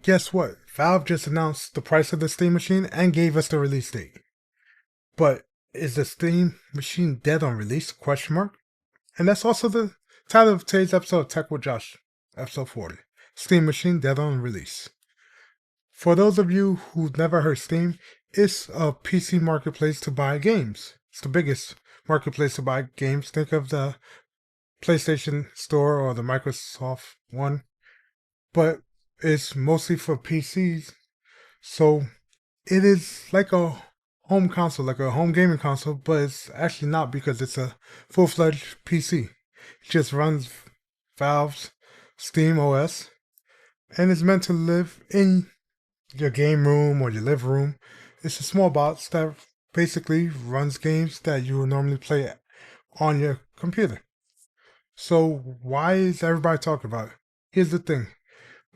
Guess what? Valve just announced the price of the Steam machine and gave us the release date. But is the Steam machine dead on release? Question mark. And that's also the title of today's episode of Tech with Josh, episode 40. Steam machine dead on release. For those of you who've never heard Steam, it's a PC marketplace to buy games. It's the biggest marketplace to buy games. Think of the PlayStation Store or the Microsoft one, but it's mostly for PCs. So it is like a home console, like a home gaming console, but it's actually not because it's a full-fledged PC. It just runs Valve's SteamOS and is meant to live in your game room or your living room. It's a small box that basically runs games that you would normally play on your computer. So why is everybody talking about it? Here's the thing.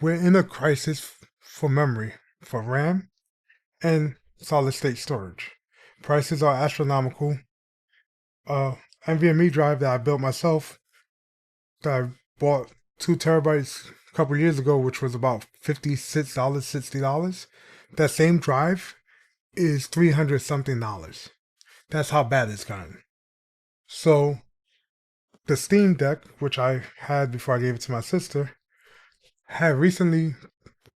We're in a crisis for memory, for RAM, and solid state storage. Prices are astronomical. NVMe drive that I built myself, that I bought 2 terabytes a couple years ago, which was about $56, $60. That same drive is $300 something. That's how bad it's gotten. So the Steam Deck, which I had before I gave it to my sister, had recently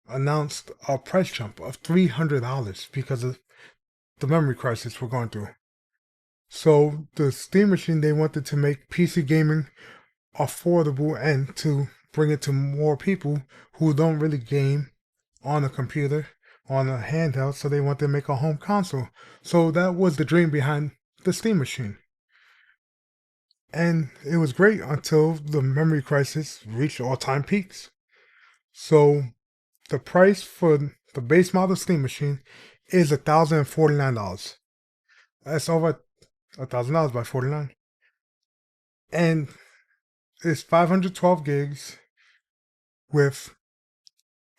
announced a price jump of $300 because of the memory crisis we're going through. So the Steam machine, they wanted to make PC gaming affordable and to bring it to more people who don't really game on a computer, on a handheld, so they wanted to make a home console. So that was the dream behind the Steam machine. And it was great until the memory crisis reached all-time peaks. So the price for the base model Steam machine is $1,049. That's over $1,000 by 49. And it's 512 gigs with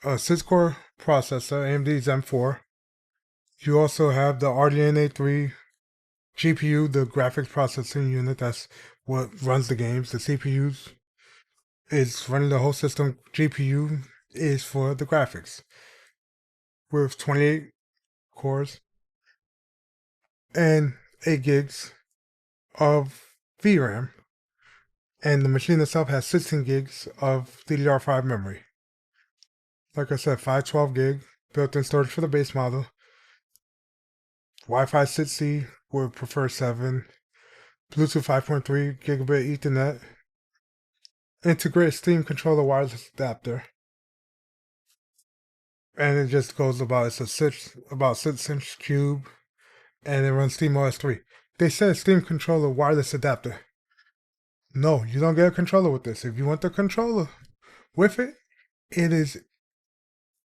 a 6-core processor, AMD Zen 4. You also have the RDNA 3 GPU, the graphics processing unit. That's what runs the games. The CPU is running the whole system. GPU is for the graphics with 28 cores and 8 gigs of VRAM. And the machine itself has 16 gigs of DDR5 memory. Like I said, 512 gig built-in storage for the base model. Wi-Fi 6E would prefer 7. Bluetooth 5.3 gigabit Ethernet. Integrated Steam controller wireless adapter. And it just goes about, it's a 6-inch cube, and it runs SteamOS 3. They said Steam controller wireless adapter. No, you don't get a controller with this. If you want the controller with it, it is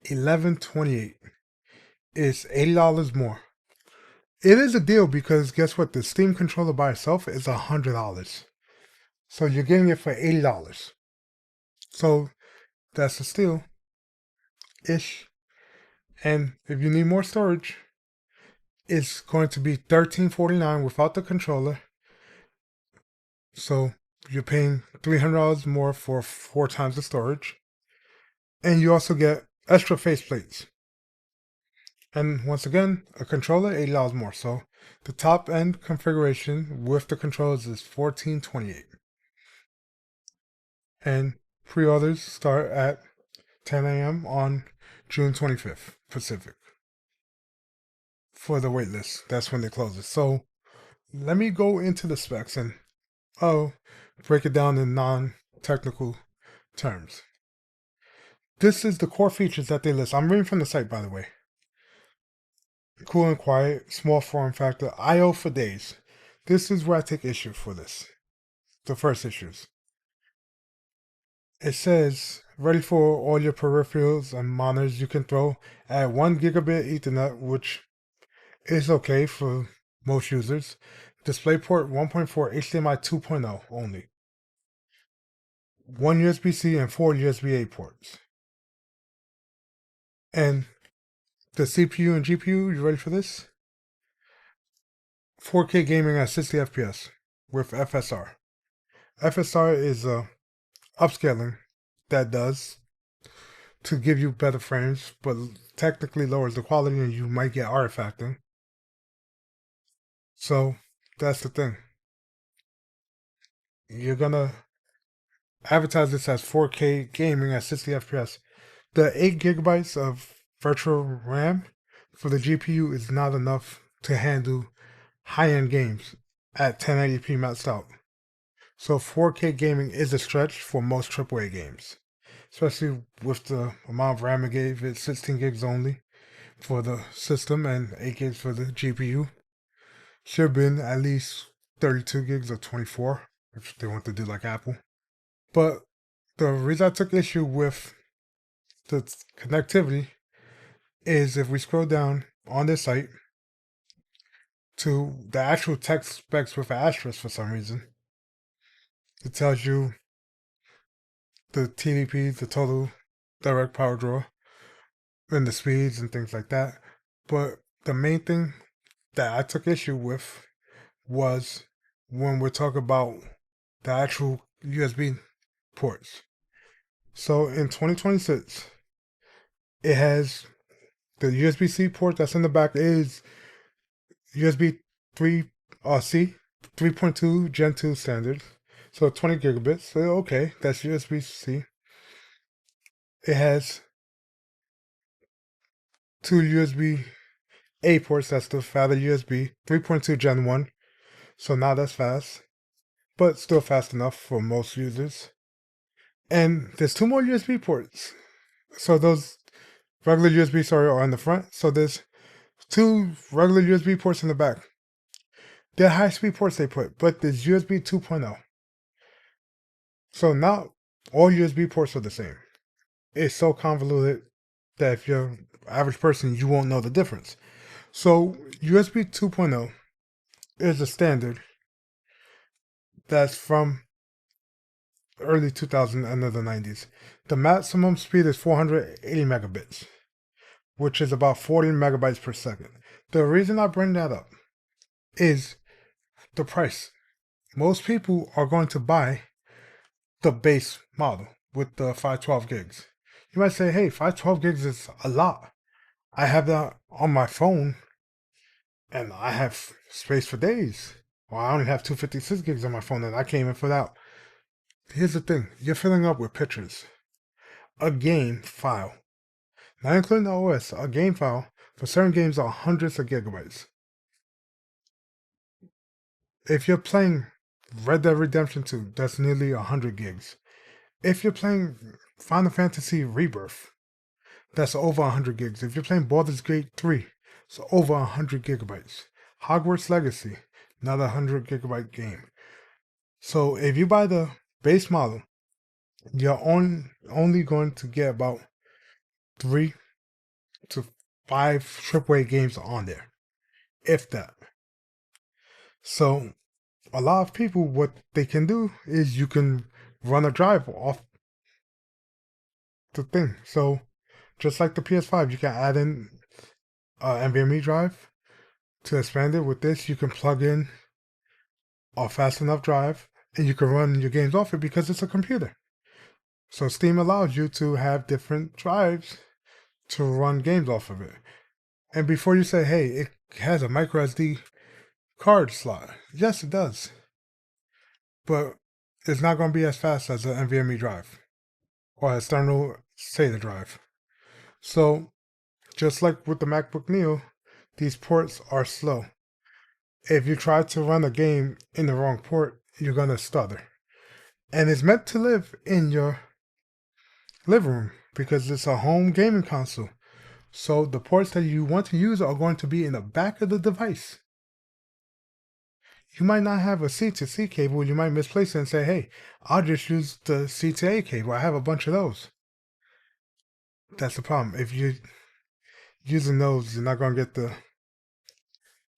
$1128. It's $80 more. It is a deal because guess what? The Steam controller by itself is $100. So you're getting it for $80. So that's a steal ish. And if you need more storage, it's going to be $1349 without the controller. So you're paying $300 more for 4 times the storage. And you also get extra faceplates. And once again, a controller, $80 more. So the top end configuration with the controllers is $1428. And pre-orders start at 10 a.m. on June 25th, Pacific. For the waitlist, that's when they close it. So let me go into the specs and break it down in non-technical terms. This is the core features that they list. I'm reading from the site, by the way. Cool and quiet, small form factor, I/O for days. This is where I take issue for this. The first issues. It says ready for all your peripherals and monitors you can throw at 1 gigabit Ethernet, which is okay for most users. DisplayPort 1.4 HDMI 2.0 only. 1 USB-C and 4 USB-A ports. And the CPU and GPU, you ready for this? 4K gaming at 60 FPS with FSR. FSR is upscaling that does to give you better frames, but technically lowers the quality and you might get artifacting. So that's the thing. You're gonna advertise this as 4K gaming at 60 FPS. The 8 gigabytes of virtual RAM for the GPU is not enough to handle high-end games at 1080p maxed out. So 4K gaming is a stretch for most AAA games, especially with the amount of RAM it gave. It's 16 gigs only for the system and 8 gigs for the GPU. Should have been at least 32 gigs or 24 if they want to do like Apple. But the reason I took issue with the connectivity is if we scroll down on this site to the actual text specs with an asterisk for some reason, it tells you the TDP, the total direct power draw, and the speeds and things like that. But the main thing that I took issue with was when we're talking about the actual USB ports. So in 2026, it has the USB-C port that's in the back is USB 3C 3.2 Gen 2 standard. So 20 gigabits. So okay, that's USB-C. It has two USB-A ports, that's the fatter USB, 3.2 Gen 1. So not as fast, but still fast enough for most users. And there's two more USB ports. So those regular USB, are in the front. So there's two regular USB ports in the back. They're high-speed ports they put, but there's USB 2.0. So not all USB ports are the same. It's so convoluted that if you're an average person, you won't know the difference. So USB 2.0 is a standard that's from early 2000 and the 90s. The maximum speed is 480 megabits, which is about 40 megabytes per second. The reason I bring that up is the price. Most people are going to buy the base model with the 512 gigs. You might say, hey, 512 gigs is a lot. I have that on my phone and I have space for days. Well, I only have 256 gigs on my phone and I can't even fit out. Here's the thing, you're filling up with pictures. A game file, not including the OS, a game file for certain games are hundreds of gigabytes. If you're playing Red Dead Redemption 2, that's nearly 100 gigs. If you're playing Final Fantasy Rebirth, that's over 100 gigs. If you're playing Baldur's Gate 3, it's over 100 gigabytes. Hogwarts Legacy, another 100 gigabyte game. So if you buy the base model, you're only going to get about 3 to 5 AAA games on there, if that. So a lot of people, what they can do is you can run a drive off the thing. So just like the PS5, you can add in NVMe drive to expand it. With this, you can plug in a fast enough drive and you can run your games off it because it's a computer. So Steam allows you to have different drives to run games off of it. And before you say, hey, it has a micro SD card slot. Yes, it does. But it's not going to be as fast as an NVMe drive or external SATA drive. So just like with the MacBook Neo, these ports are slow. If you try to run a game in the wrong port, you're going to stutter. And it's meant to live in your living room because it's a home gaming console. So the ports that you want to use are going to be in the back of the device. You might not have a C to C cable. You might misplace it and say, hey, I'll just use the C to A cable. I have a bunch of those. That's the problem. If you're using those, you're not going to get the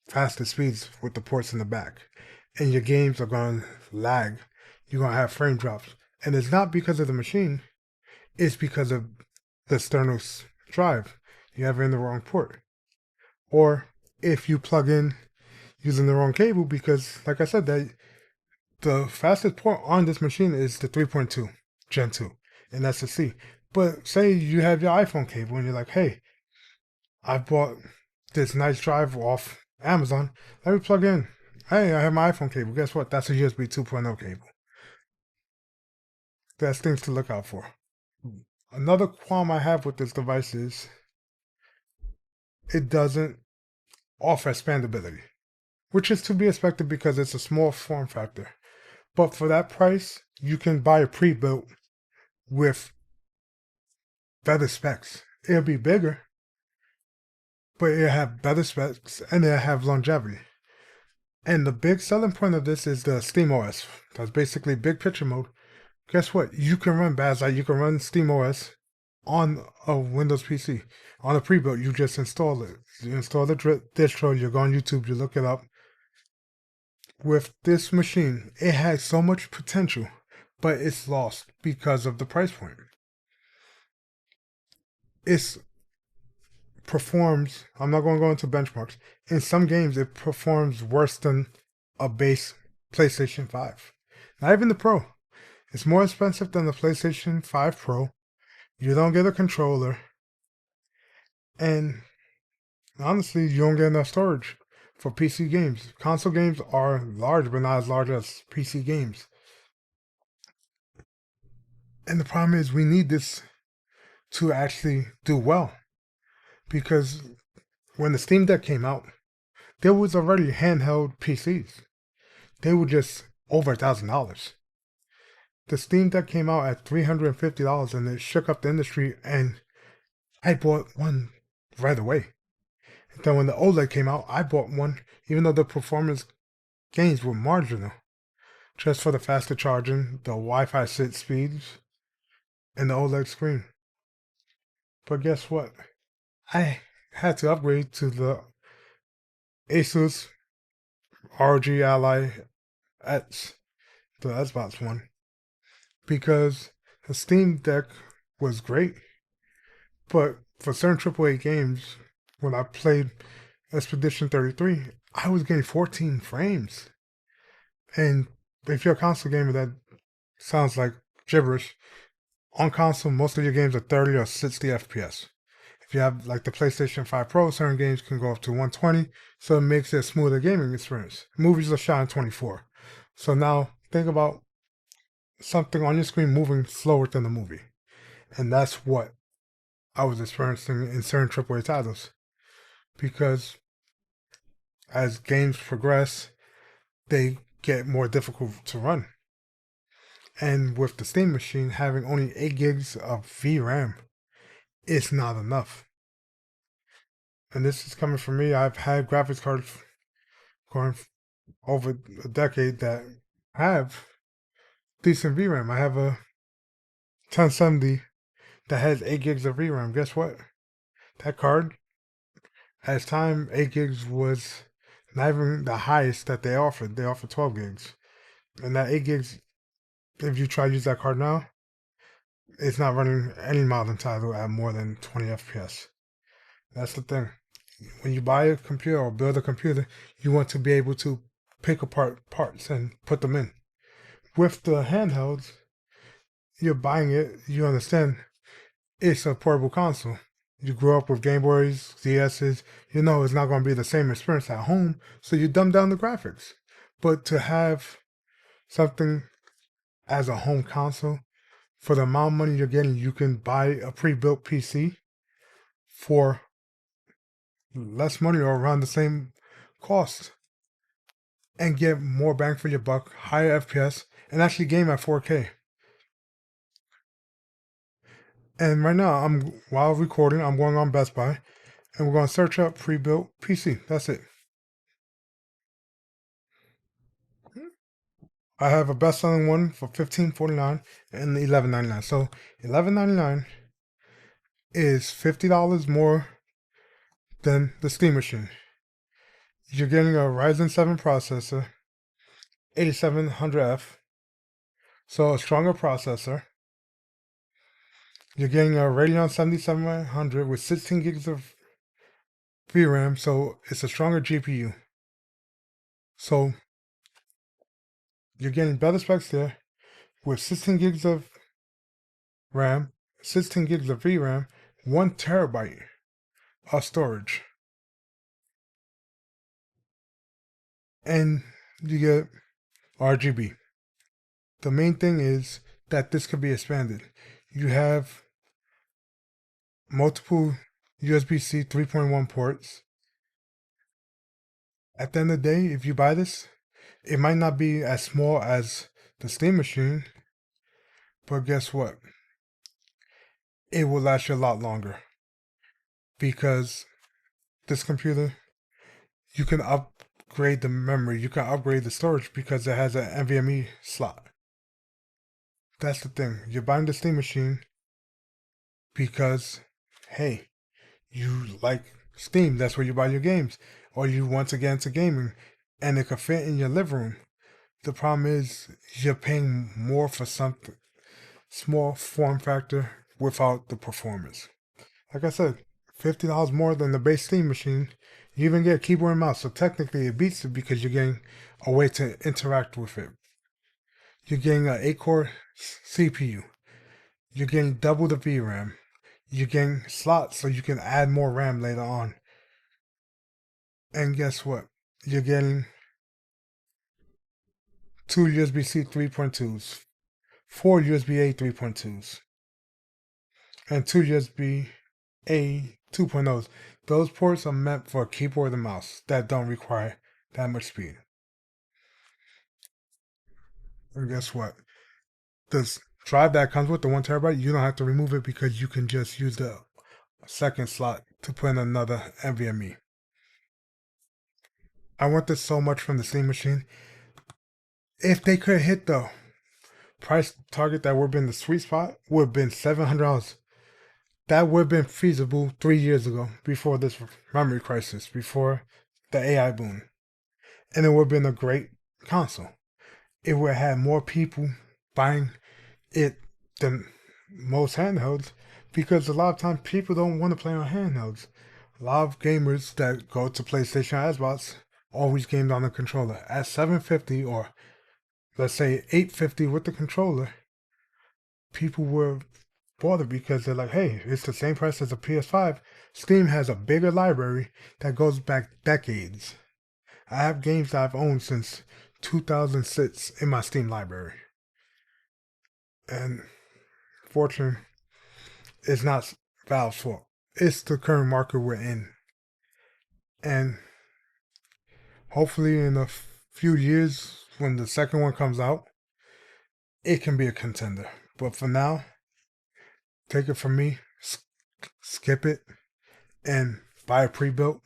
fastest speeds with the ports in the back. And your games are going to lag. You're going to have frame drops. And it's not because of the machine. It's because of the external drive. You have it in the wrong port. Or if you plug in using the wrong cable, because like I said, that the fastest port on this machine is the 3.2 Gen 2, and that's the C. But say you have your iPhone cable and you're like, hey, I bought this nice drive off Amazon. Let me plug in. Hey, I have my iPhone cable. Guess what? That's a USB 2.0 cable. That's things to look out for. Another qualm I have with this device is it doesn't offer expandability, which is to be expected because it's a small form factor. But for that price, you can buy a pre-built with better specs. It'll be bigger, but it'll have better specs and it'll have longevity. And the big selling point of this is the SteamOS. That's basically big picture mode. Guess what? You can run Bazzite, you can run SteamOS on a Windows PC. On a pre-built, you just install it. You install the distro, you go on YouTube, you look it up. With this machine, it has so much potential, but it's lost because of the price point. It performs, I'm not going to go into benchmarks. In some games, it performs worse than a base PlayStation 5. Not even the Pro. It's more expensive than the PlayStation 5 Pro. You don't get a controller. And honestly, you don't get enough storage for PC games. Console games are large, but not as large as PC games. And the problem is we need this to actually do well. Because when the Steam Deck came out, there was already handheld PCs. They were just over $1,000. The Steam Deck came out at $350 and it shook up the industry, and I bought one right away. And then when the OLED came out, I bought one, even though the performance gains were marginal, just for the faster charging, the Wi-Fi 6 speeds, and the OLED screen. But guess what? I had to upgrade to the Asus ROG Ally X, the Xbox One, because the Steam Deck was great, but for certain AAA games, when I played Expedition 33, I was getting 14 frames. And if you're a console gamer, that sounds like gibberish. On console, most of your games are 30 or 60 FPS. If you have like the PlayStation 5 Pro, certain games can go up to 120, so it makes it a smoother gaming experience. Movies are shot in 24. So now think about something on your screen moving slower than the movie. And that's what I was experiencing in certain AAA titles. Because as games progress, they get more difficult to run. And with the Steam machine having only 8 gigs of VRAM, it's not enough. And this is coming from me. I've had graphics cards going over a decade that have decent VRAM. I have a 1070 that has 8 gigs of VRAM. Guess what? That card, at its time, 8 gigs was not even the highest that they offered. They offered 12 gigs. And that 8 gigs, if you try to use that card now, it's not running any modern title at more than 20 FPS. That's the thing. When you buy a computer or build a computer, you want to be able to pick apart parts and put them in. With the handhelds, you're buying it, you understand it's a portable console. You grew up with Game Boys, DS's, you know it's not going to be the same experience at home, so you dumb down the graphics. But to have something as a home console, for the amount of money you're getting, you can buy a pre-built PC for less money or around the same cost and get more bang for your buck, higher FPS, and actually game at 4K. And right now, while recording, I'm going on Best Buy, and we're going to search up pre-built PC. That's it. I have a best-selling one for $15.49 and $11.99. So $11.99 is $50 more than the Steam machine. You're getting a Ryzen 7 processor, 8700F, so a stronger processor. You're getting a Radeon 7700 with 16 gigs of VRAM, so it's a stronger GPU. So you're getting better specs there with 16 gigs of RAM 16 gigs of VRAM, 1 terabyte of storage, and you get RGB. The main thing is that this could be expanded. You have multiple USB-C 3.1 ports. At the end of the day, if you buy this, it might not be as small as the Steam machine, but guess what? It will last you a lot longer because this computer, you can upgrade the memory, you can upgrade the storage because it has an NVMe slot. That's the thing. You're buying the Steam machine because, hey, you like Steam, that's where you buy your games, or you want to get into gaming, and it could fit in your living room. The problem is you're paying more for something small form factor without the performance. Like I said, $50 more than the base Steam machine. You even get a keyboard and mouse, so technically it beats it because you're getting a way to interact with it. You're getting an 8-core CPU. You're getting double the VRAM. You're getting slots so you can add more RAM later on. And guess what? You're getting 2 USB-C 3.2s, 4 USB-A 3.2s, and 2 USB-A 2.0s. Those ports are meant for a keyboard and mouse that don't require that much speed. And guess what? This drive that comes with the 1 terabyte, you don't have to remove it because you can just use the second slot to put in another NVMe. I want this so much from the Steam machine. If they could hit the price target that would have been the sweet spot, would have been $700. That would have been feasible 3 years ago, before this memory crisis, before the AI boom. And it would have been a great console. It would have had more people buying it than most handhelds, because a lot of times people don't want to play on handhelds. A lot of gamers that go to PlayStation Xbox always gamed on the controller. At $750 or let's say $850 with the controller, people were bothered because they're like, hey, it's the same price as a PS5. Steam has a bigger library that goes back decades. I have games that I've owned since 2006 in my Steam library. And fortunately, it's not Valve's fault. It's the current market we're in. And hopefully in a few years, when the second one comes out, it can be a contender. But for now, take it from me, skip it, and buy a pre-built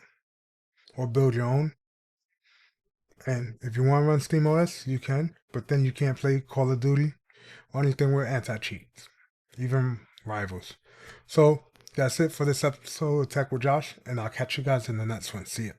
or build your own. And if you want to run SteamOS, you can, but then you can't play Call of Duty or anything with anti-cheats, even Rivals. So that's it for this episode of Tech with Josh, and I'll catch you guys in the next one. See ya.